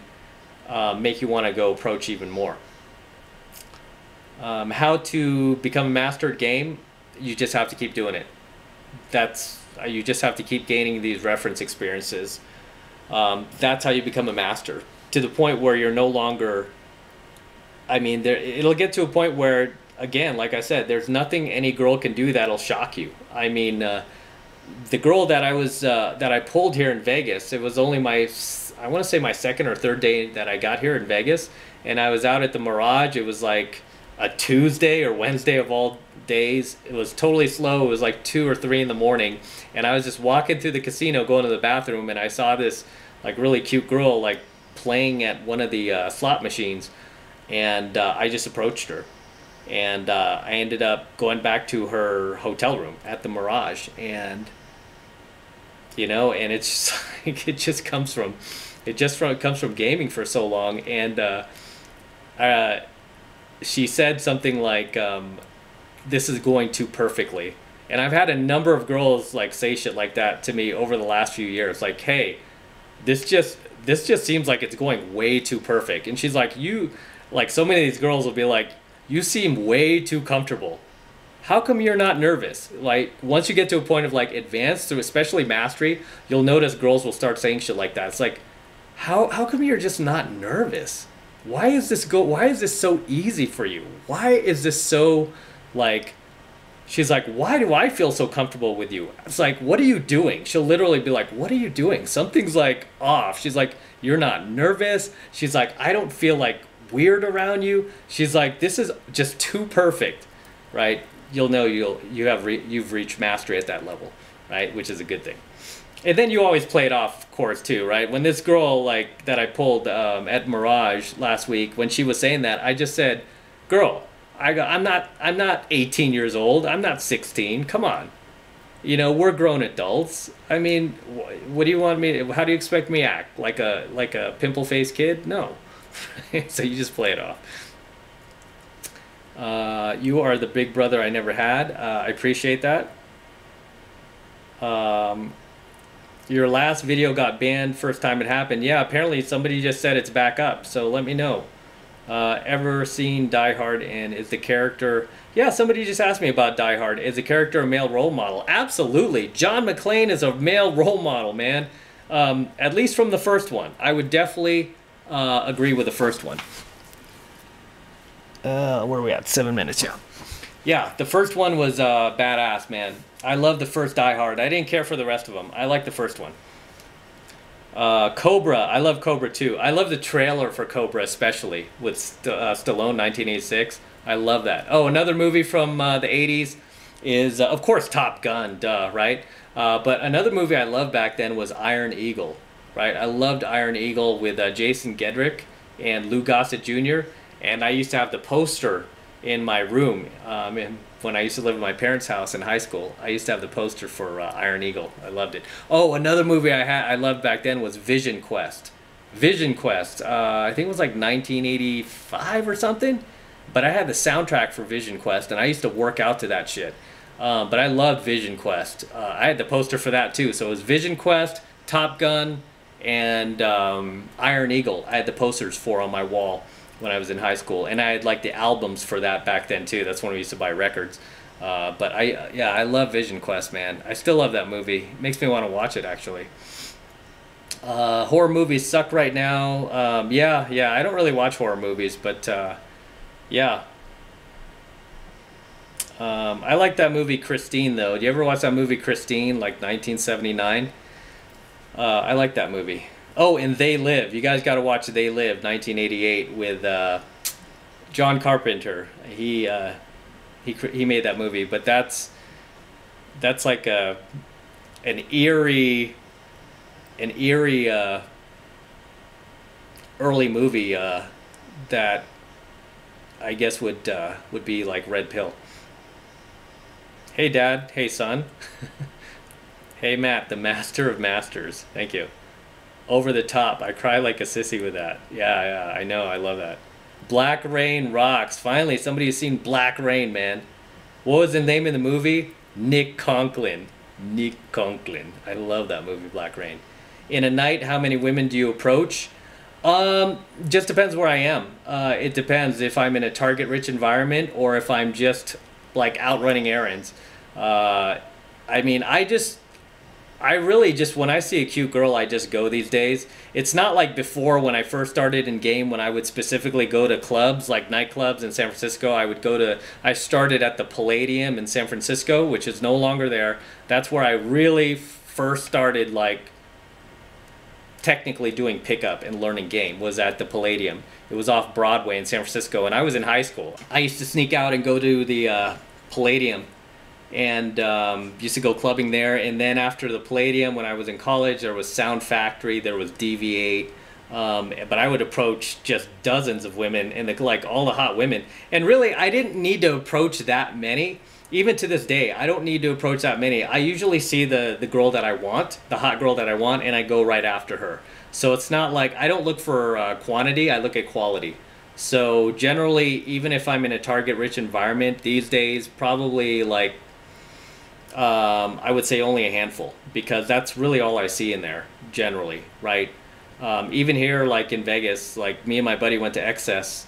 make you want to go approach even more. How to become a master at game? You just have to keep doing it. You just have to keep gaining these reference experiences. That's how you become a master, to the point where you're no longer, I mean, it'll get to a point where, again, like I said, there's nothing any girl can do that'll shock you. I mean, the girl that I pulled here in Vegas, it was only I want to say my second or third day that I got here in Vegas, and I was out at the Mirage. It was like a Tuesday or Wednesday of all days. It was totally slow. It was like 2 or 3 in the morning, and I was just walking through the casino going to the bathroom, and I saw this like really cute girl like playing at one of the slot machines, and I just approached her, and I ended up going back to her hotel room at the Mirage, and you know, and it's just like, it comes from gaming for so long. And she said something like, this is going too perfectly. And I've had a number of girls like say shit like that to me over the last few years, like, hey, this just seems like it's going way too perfect. And she's like, so many of these girls will be like, you seem way too comfortable. How come you're not nervous? Like, once you get to a point of like advanced through especially mastery, you'll notice girls will start saying shit like that. It's like, how come you're just not nervous? Why is this so easy for you? Why is this so like, she's like, why do I feel so comfortable with you? It's like, what are you doing? She'll literally be like, what are you doing? Something's like off. She's like, you're not nervous. She's like, I don't feel like weird around you. She's like, this is just too perfect, right? You'll know you've reached mastery at that level, right? Which is a good thing. And then you always play it off, of course, too, right? When this girl like that I pulled at Mirage last week, when she was saying that, I just said, girl, I'm not 18 years old. I'm not 16. Come on. You know, we're grown adults. I mean, what do you want me to, how do you expect me to act? Like a pimple-faced kid? No. So you just play it off. You are the big brother I never had. I appreciate that. Your last video got banned first time it happened. Yeah, apparently somebody just said it's back up, so let me know. Ever seen Die Hard, and is the character... Yeah, somebody just asked me about Die Hard. Is the character a male role model? Absolutely. John McClane is a male role model, man. At least from the first one. I would definitely agree with the first one. Where are we at? 7 minutes, yeah. Yeah, the first one was badass, man. I love the first Die Hard. I didn't care for the rest of them. I like the first one. Cobra. I love Cobra too. I love the trailer for Cobra, especially with Stallone, 1986. I love that. Oh, another movie from the 80s is, of course, Top Gun, duh, right? But another movie I loved back then was Iron Eagle, right? I loved Iron Eagle with Jason Gedrick and Lou Gossett Jr. And I used to have the poster in my room. When I used to live in my parents' house in high school, I used to have the poster for Iron Eagle. I loved it. Oh, another movie I loved back then was Vision Quest. Vision Quest. I think it was like 1985 or something. But I had the soundtrack for Vision Quest, and I used to work out to that shit. But I loved Vision Quest. I had the poster for that too. So it was Vision Quest, Top Gun, and Iron Eagle. I had the posters for on my wall when I was in high school, and I had like the albums for that back then too. That's when we used to buy records. But I love Vision Quest, man. I still love that movie. It makes me want to watch it, actually. Horror movies suck right now. Yeah, I don't really watch horror movies, but yeah. I like that movie Christine, though. Do you ever watch that movie Christine, like 1979? I like that movie. Oh, and They Live. You guys got to watch They Live, 1988, with John Carpenter. He made that movie, but that's like an eerie early movie that I guess would be like Red Pill. Hey, Dad. Hey, son. Hey, Matt, the master of masters. Thank you. Over the top. I cry like a sissy with that. Yeah, I know. I love that. Black Rain rocks. Finally, somebody has seen Black Rain, man. What was the name of the movie? Nick Conklin. Nick Conklin. I love that movie, Black Rain. In a night, how many women do you approach? Just depends where I am. It depends if I'm in a target-rich environment or if I'm just like out running errands. I mean, I really just, when I see a cute girl, I just go these days. It's not like before when I first started in game, when I would specifically go to clubs, like nightclubs in San Francisco. I started at the Palladium in San Francisco, which is no longer there. That's where I really first started, like, technically doing pickup and learning game, was at the Palladium. It was off Broadway in San Francisco, and I was in high school. I used to sneak out and go to the Palladium, and used to go clubbing there. And then after the Palladium, when I was in college, there was Sound Factory, there was DV8, but I would approach just dozens of women, and like all the hot women. And really, I didn't need to approach that many. Even to this day, I don't need to approach that many. I usually see the girl that I want, the hot girl that I want, and I go right after her. So it's not like, I don't look for quantity, I look at quality. So generally, even if I'm in a target-rich environment these days, probably like, I would say only a handful, because that's really all I see in there, generally, right? Even here, like in Vegas, like me and my buddy went to Excess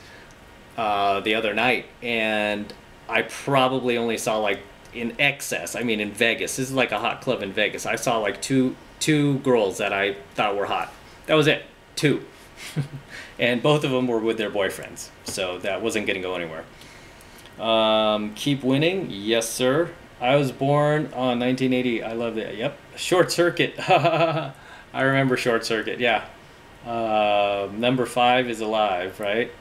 the other night, and I probably only saw, like, in Excess, I mean in Vegas, this is like a hot club in Vegas, I saw like two girls that I thought were hot. That was it, 2. And both of them were with their boyfriends, so that wasn't gonna go anywhere. Keep winning, yes sir. I was born on 1980. I love that. Yep. Short Circuit. I remember Short Circuit. Yeah. Number 5 is alive, right?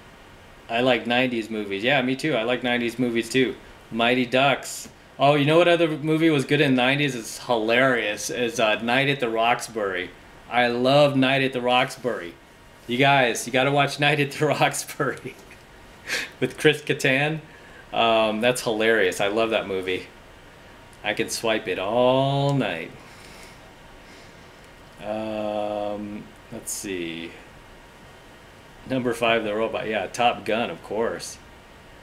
I like 90s movies. Yeah, me too. I like 90s movies too. Mighty Ducks. Oh, you know what other movie was good in the 90s? It's hilarious. Is Night at the Roxbury. I love Night at the Roxbury. You guys, you got to watch Night at the Roxbury with Chris Kattan. That's hilarious. I love that movie. I can swipe it all night. Let's see. Number 5, The Robot. Yeah, Top Gun, of course.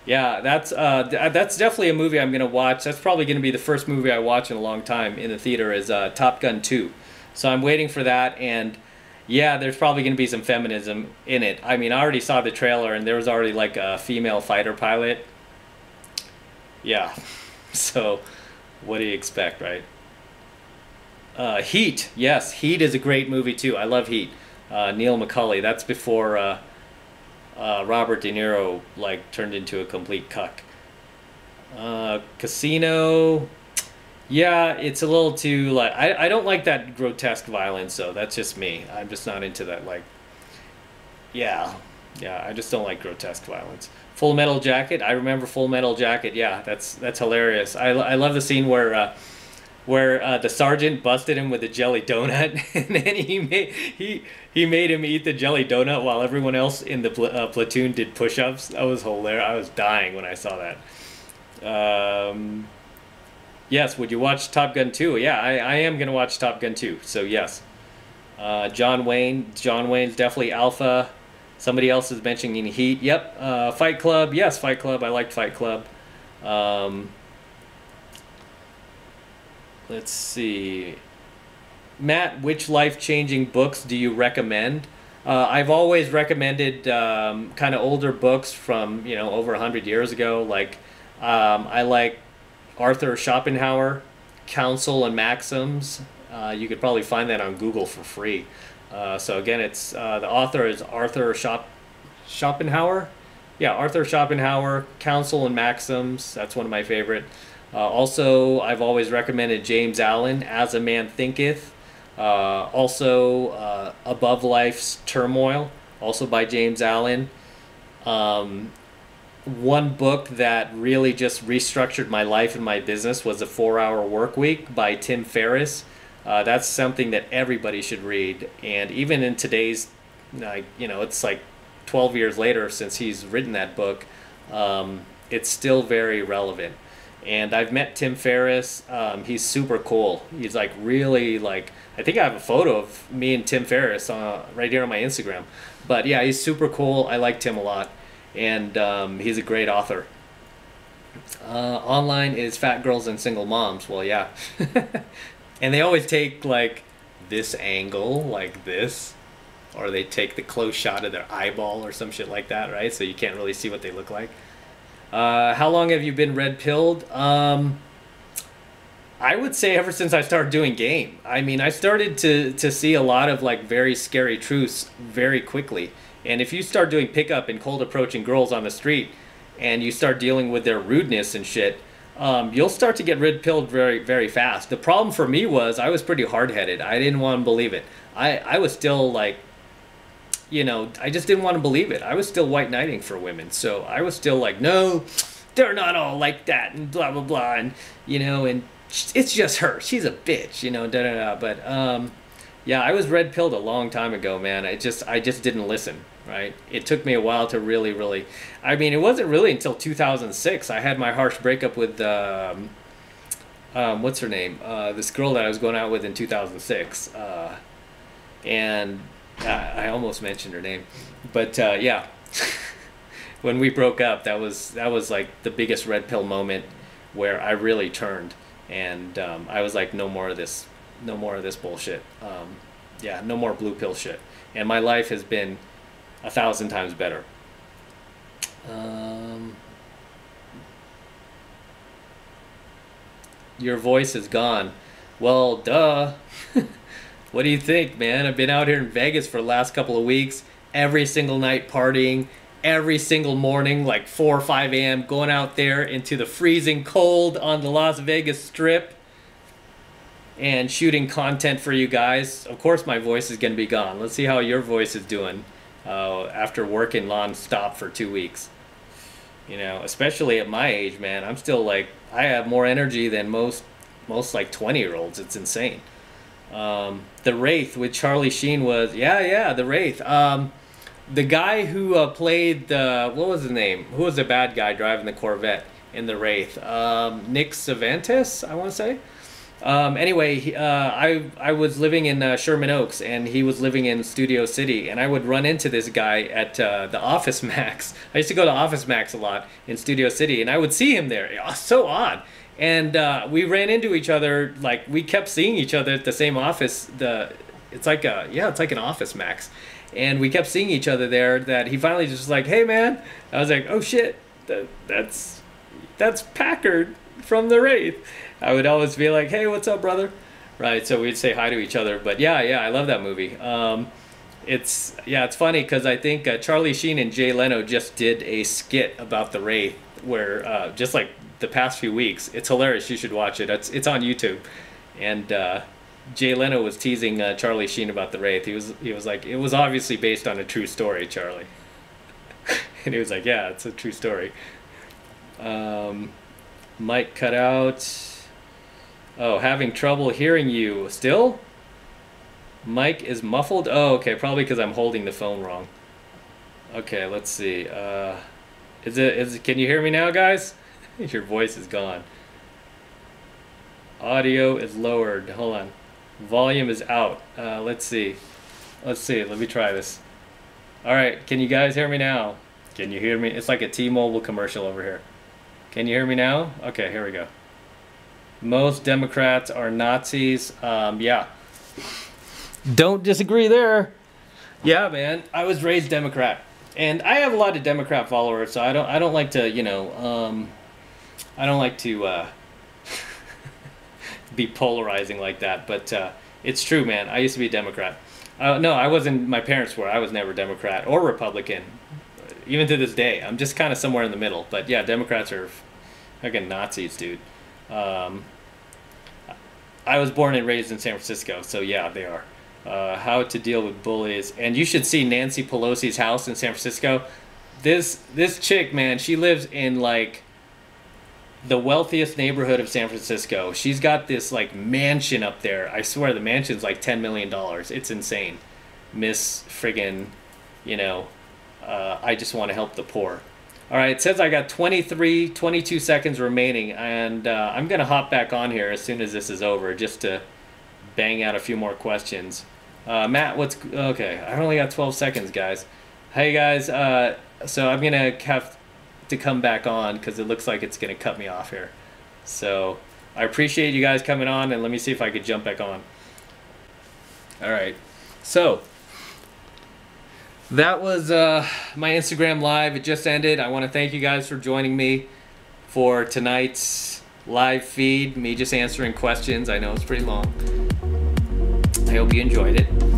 Yeah, that's definitely a movie I'm gonna watch. That's probably gonna be the first movie I watch in a long time in the theater. Is Top Gun 2. So I'm waiting for that, and Yeah, there's probably going to be some feminism in it. I mean, I already saw the trailer and there was already like a female fighter pilot. Yeah. So, what do you expect, right? Heat. Yes, Heat is a great movie too. I love Heat. Neil McCauley. That's before Robert De Niro like turned into a complete cuck. Casino. Yeah, it's a little too like I don't like that grotesque violence though. That's just me. I'm just not into that like yeah. Yeah, I just don't like grotesque violence. Full Metal Jacket. I remember Full Metal Jacket. Yeah, that's hilarious. I love the scene where the sergeant busted him with a jelly donut, and then he made him eat the jelly donut while everyone else in the platoon did push-ups. That was hilarious. I was dying when I saw that. Yes, would you watch Top Gun 2? Yeah, I am gonna watch Top Gun 2. So yes. John Wayne. John Wayne's definitely alpha. Somebody else is mentioning Heat. Yep. Fight Club. Yes, Fight Club. I liked Fight Club. Um, let's see. Matt, which life-changing books do you recommend? I've always recommended kind of older books from, over 100 years ago. Like, I like Arthur Schopenhauer, Counsel and Maxims. You could probably find that on Google for free. So again, it's the author is Arthur Schopenhauer. Yeah, Arthur Schopenhauer, Counsel and Maxims. That's one of my favorite. Also, I've always recommended James Allen, As a Man Thinketh. Also, Above Life's Turmoil, also by James Allen. One book that really just restructured my life and my business was The 4-Hour Work Week by Tim Ferriss. That's something that everybody should read. And even in today's, it's like 12 years later since he's written that book, it's still very relevant. And I've met Tim Ferriss. He's super cool. He's like really like, I think I have a photo of me and Tim Ferriss right here on my Instagram. But yeah, he's super cool. I like Tim a lot. And he's a great author. Online is Fat Girls and Single Moms. Well, yeah. And they always take like this angle, like this. Or they take the close shot of their eyeball or some shit like that, right? So you can't really see what they look like. How long have you been red-pilled? I would say ever since I started doing game. I mean, I started to see a lot of like very scary truths very quickly. And if you start doing pickup and cold approaching girls on the street and you start dealing with their rudeness and shit, you'll start to get red-pilled very, very fast. The problem for me was I was pretty hard-headed. I didn't want to believe it. I was still like, I just didn't want to believe it. I was still white knighting for women. So I was still like, no, they're not all like that and blah, blah, blah. And, and it's just her. She's a bitch, da, da, da. But, yeah, I was red-pilled a long time ago, man. I just didn't listen, right? It took me a while to really, really... I mean, it wasn't really until 2006. I had my harsh breakup with, what's her name? This girl that I was going out with in 2006. And I almost mentioned her name. But, yeah. When we broke up, that was like the biggest red pill moment where I really turned. And I was like, no more of this bullshit. Yeah, no more blue pill shit. And my life has been 1,000 times better. Your voice is gone. Well, duh. What do you think, man? I've been out here in Vegas for the last couple of weeks, every single night partying, every single morning, like 4 or 5 a.m., going out there into the freezing cold on the Las Vegas Strip and shooting content for you guys. Of course my voice is going to be gone. Let's see how your voice is doing after working non-stop for 2 weeks. Especially at my age, man, I'm still like, I have more energy than most like 20-year-olds. It's insane. The Wraith with Charlie Sheen was, yeah, The Wraith. The guy who played what was his name? Who was the bad guy driving the Corvette in The Wraith? Nick Cervantes, I want to say. Anyway, I was living in Sherman Oaks, and he was living in Studio City, and I would run into this guy at the Office Max. I used to go to Office Max a lot in Studio City, and I would see him there. It was so odd. And we ran into each other, like we kept seeing each other at the same office it's like an office, Max. And we kept seeing each other there, that he finally just was like, hey man. I was like, oh shit, that's Packard from the Wraith. I would always be like, hey, what's up, brother? Right, so we'd say hi to each other. But yeah, I love that movie. It's funny because I think Charlie Sheen and Jay Leno just did a skit about the Wraith, where just like the past few weeks. It's hilarious. You should watch it. It's on YouTube. And Jay Leno was teasing Charlie Sheen about the Wraith. He was like, it was obviously based on a true story, Charlie. And he was like, yeah, it's a true story. Mic cut out. Oh, having trouble hearing you. Still? Mic is muffled? Oh, okay, probably because I'm holding the phone wrong. Okay, let's see. Can you hear me now, guys? Your voice is gone. Audio is lowered. Hold on. Volume is out. Let's see. Let me try this. All right, can you guys hear me now? Can you hear me? It's like a T-Mobile commercial over here. Can you hear me now? Okay, here we go. Most Democrats are Nazis. Yeah. Don't disagree there. Yeah, man. I was raised Democrat, and I have a lot of Democrat followers, so I don't like to, I don't like to be polarizing like that. But it's true, man. I used to be a Democrat. No, I wasn't. My parents were. I was never Democrat or Republican. Even to this day, I'm just kind of somewhere in the middle. But yeah, Democrats are fucking Nazis, dude. I was born and raised in San Francisco, so yeah, they are. How to deal with bullies, and you should see Nancy Pelosi's house in San Francisco. This chick, man, she lives in like the wealthiest neighborhood of San Francisco. She's got this like mansion up there. I swear the mansion's like $10 million. It's insane. Miss friggin', I just want to help the poor. All right, it says I got 22 seconds remaining, and I'm going to hop back on here as soon as this is over just to bang out a few more questions. Matt, okay, I only got 12 seconds, guys. Hey, guys, so I'm going to have to come back on because it looks like it's going to cut me off here. So I appreciate you guys coming on, and let me see if I could jump back on. All right, so that was my Instagram Live. It just ended. I want to thank you guys for joining me for tonight's live feed, me just answering questions. I know it's pretty long. I hope you enjoyed it.